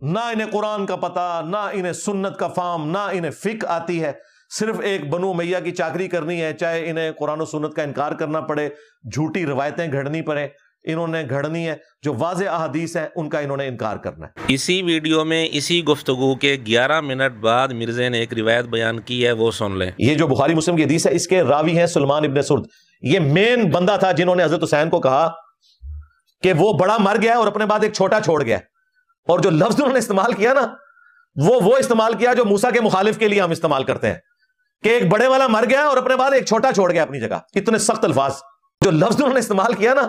نہ انہیں قرآن کا پتہ، نہ انہیں سنت کا فہم، نہ انہیں فقہ آتی ہے، صرف ایک بنو امیہ کی چاکری کرنی ہے، چاہے انہیں قرآن و سنت کا انکار کرنا پڑے، جھوٹی روایتیں گھڑنی پڑے، انہوں نے گھڑنی ہے، جو واضح احادیث ہیں ان کا انہوں نے انکار کرنا ہے۔ اسی ویڈیو میں اسی گفتگو کے 11 منٹ بعد مرزا نے ایک روایت بیان کی ہے، وہ سن لیں۔ یہ جو بخاری مسلم کی حدیث ہے، اس کے راوی ہیں سلمان ابن سرد۔ یہ مین بندہ تھا جنہوں نے حضرت حسین کو کہا کہ وہ بڑا مر گیا اور اپنے بعد ایک چھوٹا چھوڑ گیا، اور جو لفظ انہوں نے استعمال کیا نا، وہ استعمال کیا جو موسیٰ کے مخالف کے لیے ہم استعمال کرتے ہیں، کہ ایک بڑے والا مر گیا اور اپنے بعد ایک چھوٹا چھوڑ گیا اپنی جگہ۔ اتنے سخت الفاظ جو لفظ انہوں نے استعمال کیا نا،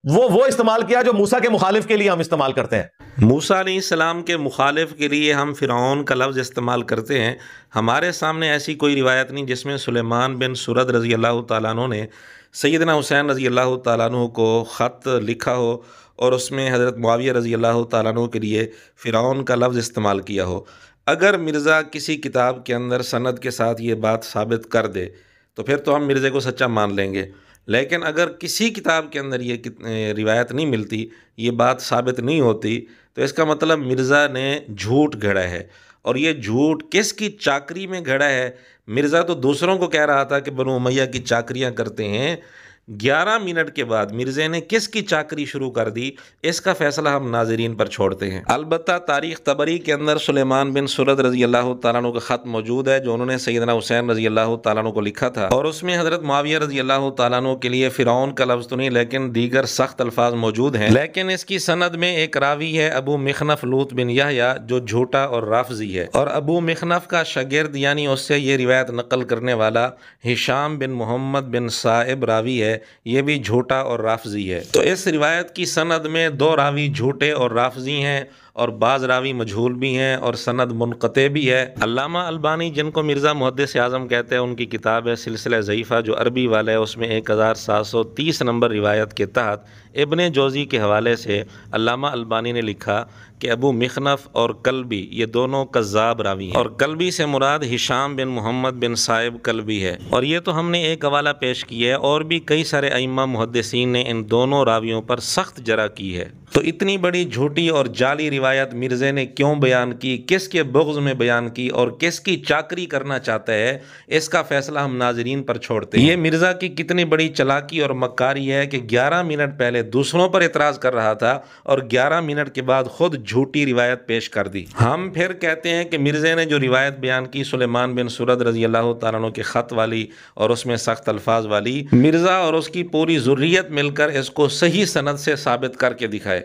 وہ استعمال کیا جو موسیٰ کے مخالف کے لیے ہم استعمال کرتے ہیں۔ موسیٰ علیہ السلام کے مخالف کے لیے ہم فرعون کا لفظ استعمال کرتے ہیں۔ ہمارے سامنے ایسی کوئی روایت نہیں جس میں سلیمان بن سرد رضی اللہ تعالیٰ عنہ نے سیدنا حسین رضی اللہ تعالیٰ عنہ کو خط لکھا ہو اور اس میں حضرت معاویہ رضی اللہ تعالیٰ عنہ کے لیے فرعون کا لفظ استعمال کیا ہو۔ اگر مرزا کسی کتاب کے اندر سند کے ساتھ یہ بات ثابت کر دے تو پھر تو ہم مرزے کو سچا مان لیں گے، لیکن اگر کسی کتاب کے اندر یہ روایت نہیں ملتی، یہ بات ثابت نہیں ہوتی، تو اس کا مطلب مرزا نے جھوٹ گھڑا ہے۔ اور یہ جھوٹ کس کی چاکری میں گھڑا ہے؟ مرزا تو دوسروں کو کہہ رہا تھا کہ بنو امیہ کی چاکریاں کرتے ہیں، 11 منٹ کے بعد مرزا نے کس کی چاکری شروع کر دی، اس کا فیصلہ ہم ناظرین پر چھوڑتے ہیں۔ البتہ تاریخ طبری کے اندر سلیمان بن سرد رضی اللہ تعالیٰ عنہ کا خط موجود ہے جو انہوں نے سیدنا حسین رضی اللہ تعالیٰ عنہ کو لکھا تھا، اور اس میں حضرت معاویہ رضی اللہ تعالیٰ عنہ کے لیے فرعون کا لفظ تو نہیں لیکن دیگر سخت الفاظ موجود ہیں، لیکن اس کی سند میں ایک راوی ہے ابو مخنف لوط بن یحییٰ جو جھوٹا اور رافضی ہے، اور ابو مخنف کا شاگرد یعنی اس سے یہ روایت نقل کرنے والا ہشام بن محمد بن صائب راوی ہے، یہ بھی جھوٹا اور رافضی ہے۔ تو اس روایت کی سند میں 2 راوی جھوٹے اور رافضی ہیں، اور بعض راوی مجہول بھی ہیں، اور سند منقطع بھی ہے۔ علامہ البانی جن کو مرزا محدث اعظم کہتے ہیں، ان کی کتاب ہے سلسلہ ضعیفہ جو عربی والا ہے، اس میں 1730 نمبر روایت کے تحت ابن جوزی کے حوالے سے علامہ البانی نے لکھا کہ ابو مخنف اور کلبی یہ دونوں کذاب راوی ہیں، اور کلبی سے مراد ہشام بن محمد بن صائب کلبی ہے، اور یہ تو ہم نے ایک حوالہ پیش کیا ہے، اور بھی کئی سارے ائمہ محدثین نے ان دونوں راویوں پر سخت جرح کی ہے۔ تو اتنی بڑی جھوٹی اور جعلی روایت مرزا نے کیوں بیان کی، کس کے بغض میں بیان کی، اور کس کی چاکری کرنا چاہتا ہے، اس کا فیصلہ ہم ناظرین پر چھوڑتے ہیں۔ یہ مرزا کی کتنی بڑی چلاکی اور مکاری ہے کہ 11 منٹ پہلے دوسروں پر اعتراض کر رہا تھا اور 11 منٹ کے بعد خود جھوٹی روایت پیش کر دی۔ ہم پھر کہتے ہیں کہ مرزا نے جو روایت بیان کی سلیمان بن سرد رضی اللہ تعالیٰ عنہ کے خط والی اور اس میں سخت الفاظ والی، مرزا اور اس کی پوری ذریت مل کر اس کو صحیح سند سے ثابت کر کے دکھائے۔